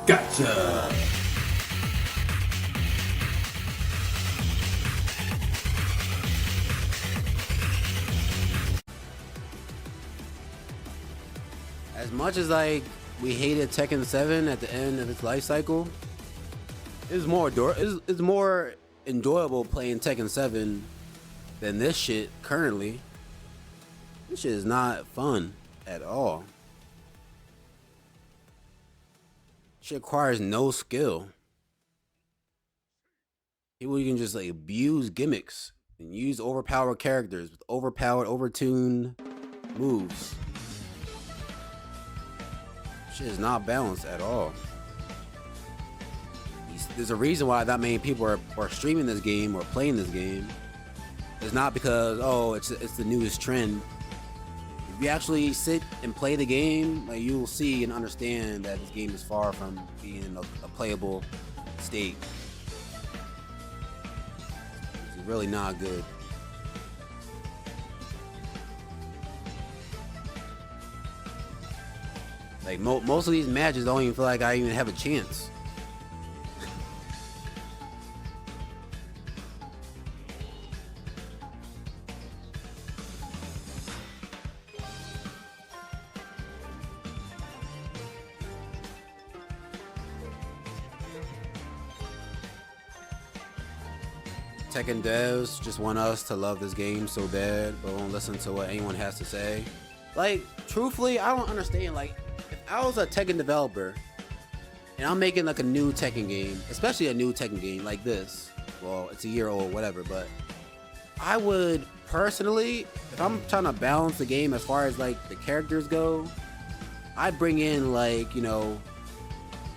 Gotcha! As much as like we hated Tekken 7 at the end of its life cycle, it's more enjoyable playing Tekken 7 than this shit currently. This shit is not fun at all. Shit requires no skill. People can just like abuse gimmicks and use overpowered characters with overpowered, overtuned moves. Shit is not balanced at all. There's a reason why that many people are streaming this game or playing this game. It's not because, oh, it's the newest trend. If you actually sit and play the game, like, you will see and understand that this game is far from being in a playable state. It's really not good. Like, most of these matches don't even feel like I even have a chance. Tekken devs just want us to love this game so bad, but won't listen to what anyone has to say. Like, truthfully, I don't understand. Like, if I was a Tekken developer and I'm making like a new Tekken game, especially a new Tekken game like this, well, it's a year old, whatever, but I would personally, if I'm trying to balance the game as far as like the characters go, I'd bring in, like, you know,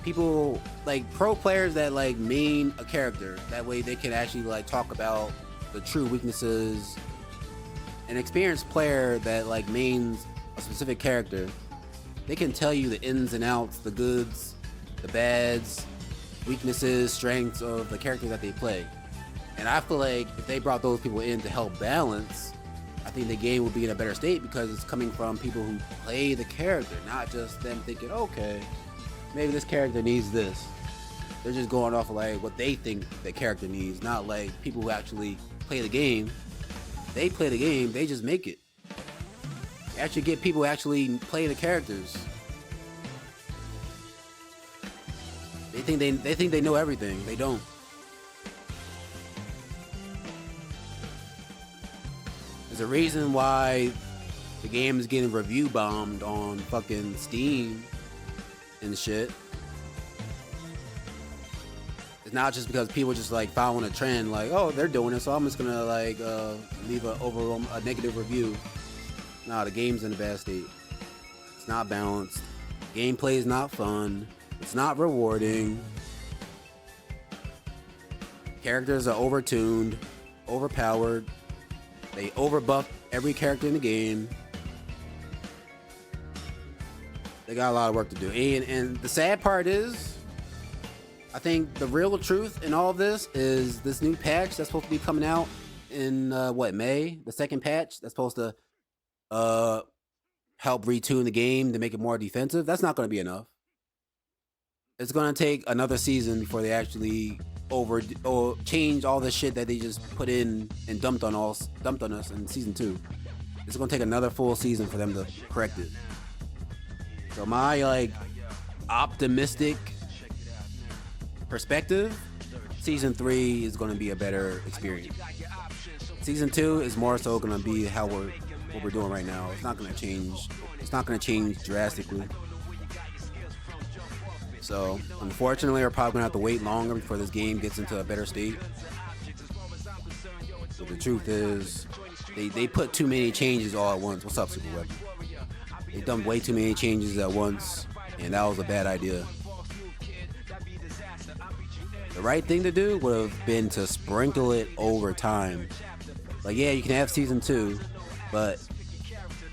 people like pro players that like main a character. That way they can actually like talk about the true weaknesses. An experienced player that like mains a specific character, they can tell you the ins and outs, the goods, the bads, weaknesses, strengths of the character that they play. And I feel like if they brought those people in to help balance, I think the game would be in a better state because it's coming from people who play the character, not just them thinking, okay, maybe this character needs this. They're just going off of like what they think the character needs, not like people who actually play the game. They play the game, they just make it. Actually get people who actually play the characters. They think they know everything. They don't. There's a reason why the game is getting review bombed on fucking Steam and shit. It's not just because people just like following a trend, like, oh, they're doing it, so I'm just gonna like leave a negative review. Nah, the game's in a bad state. It's not balanced. Gameplay is not fun. It's not rewarding. Characters are overtuned, overpowered. They overbuff every character in the game. They got a lot of work to do. And the sad part is, I think the real truth in all of this is this new patch that's supposed to be coming out in May? The second patch that's supposed to help retune the game to make it more defensive. That's not going to be enough. It's going to take another season before they actually change all the shit that they just put in and dumped on us in season 2. It's going to take another full season for them to correct it. So my like optimistic perspective, season 3 is going to be a better experience. Season 2 is more so going to be what we're doing right now. It's not going to change. It's not going to change drastically. So unfortunately, we're probably going to have to wait longer before this game gets into a better state. But the truth is, they put too many changes all at once. What's up, Super Web? They done way too many changes at once, and that was a bad idea. The right thing to do would have been to sprinkle it over time. Like, yeah, you can have season 2, but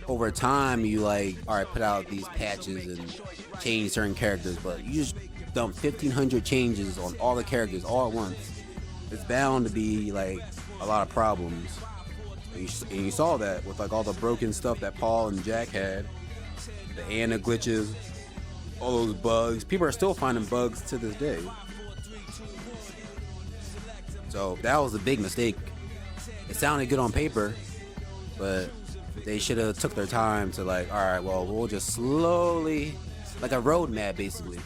over time you like, all right, put out these patches and change certain characters, but you just dump 1,500 changes on all the characters all at once. It's bound to be like a lot of problems. And you saw that with like all the broken stuff that Paul and Jack had, the Anna glitches, all those bugs. People are still finding bugs to this day. So that was a big mistake. It sounded good on paper, but they should have took their time to like, all right, well, we'll just slowly, like a roadmap basically.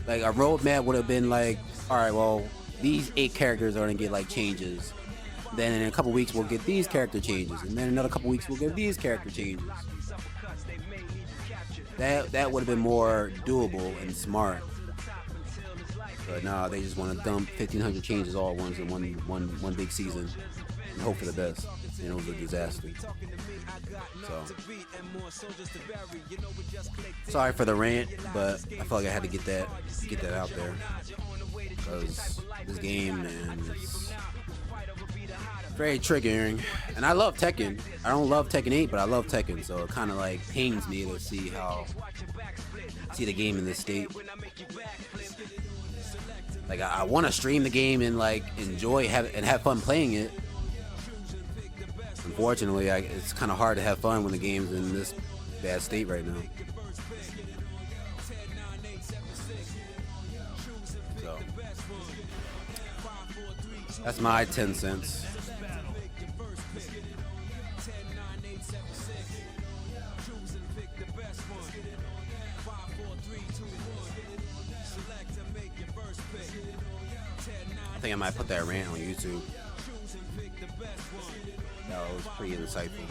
Like a roadmap would have been like, all right, well, these 8 characters are gonna get like changes. Then in a couple weeks we'll get these character changes, and then another couple weeks we'll get these character changes. That would have been more doable and smart. But nah, they just want to dump 1,500 changes all at once in one big season and hope for the best. And it was a disaster. So sorry for the rant, but I felt like I had to get that out there because this game, man, is very triggering. And I love Tekken. I don't love Tekken 8, but I love Tekken, so it kind of like pains me to see the game in this state. Like I want to stream the game and like enjoy and have fun playing it. Unfortunately, it's kind of hard to have fun when the game's in this bad state right now. So that's my 10 cents. I think I might put that rant on YouTube. That was pretty insightful.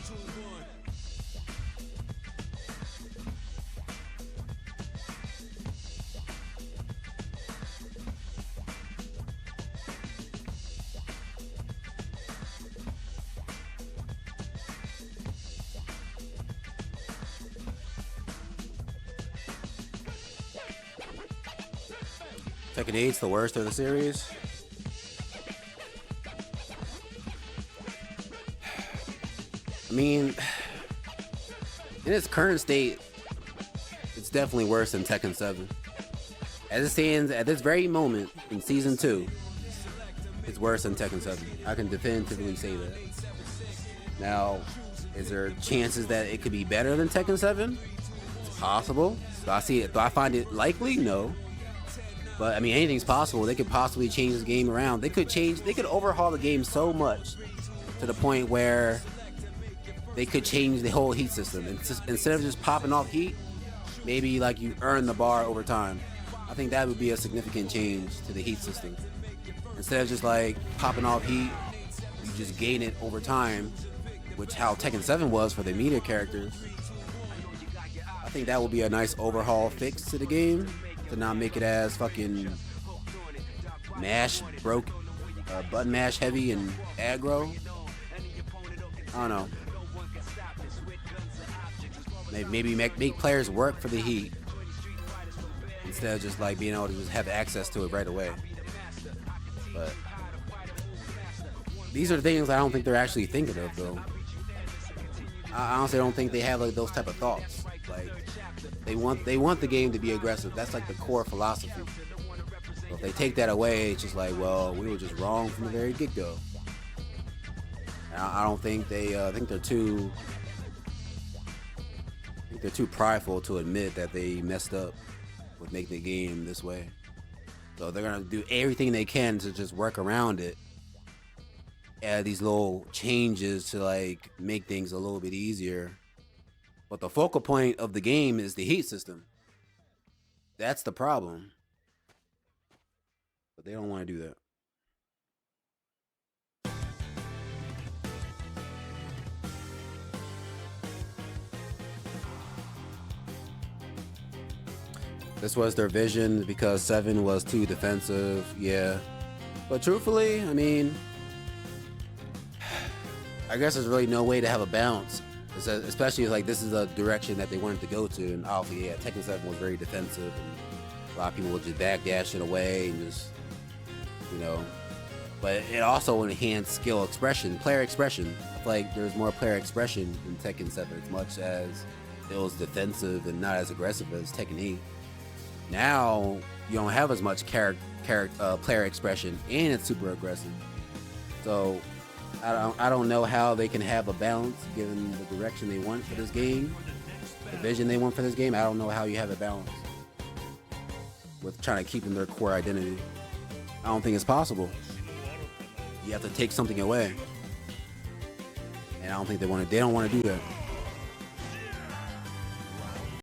Tekken 8's the worst of the series. I mean, in its current state, it's definitely worse than Tekken 7. As it stands at this very moment in Season 2, it's worse than Tekken 7. I can definitively say that. Now, is there chances that it could be better than Tekken 7? It's possible. Do I find it likely? No. But, I mean, anything's possible. They could possibly change this game around. They could overhaul the game so much to the point where they could change the whole heat system. Instead of just popping off heat, maybe like you earn the bar over time. I think that would be a significant change to the heat system. Instead of just like popping off heat, you just gain it over time, which how Tekken 7 was for the media characters. I think that would be a nice overhaul fix to the game to not make it as fucking button mash heavy and aggro. I don't know. Maybe make players work for the heat instead of just like being able to just have access to it right away. But these are things I don't think they're actually thinking of, though. I honestly don't think they have like those type of thoughts. Like they want the game to be aggressive. That's like the core philosophy. So if they take that away, it's just like, well, we were just wrong from the very get-go. I don't think I think they're too prideful to admit that they messed up with making the game this way. So they're gonna do everything they can to just work around it, add these little changes to like make things a little bit easier. But the focal point of the game is the heat system. That's the problem. But they don't want to do that. This was their vision because 7 was too defensive, yeah. But truthfully, I mean, I guess there's really no way to have a balance, especially if like this is a direction that they wanted to go to. And obviously, yeah, Tekken 7 was very defensive, and a lot of people would just backdash it away and just, you know. But it also enhanced skill expression, player expression. I feel like there's more player expression in Tekken 7, as much as it was defensive and not as aggressive as Tekken 8. Now you don't have as much player expression, and it's super aggressive. So I don't know how they can have a balance given the direction they want for this game, the vision they want for this game. I don't know how you have a balance. with trying to keep in their core identity. I don't think it's possible. You have to take something away, and I don't think they want to. They don't want to do that.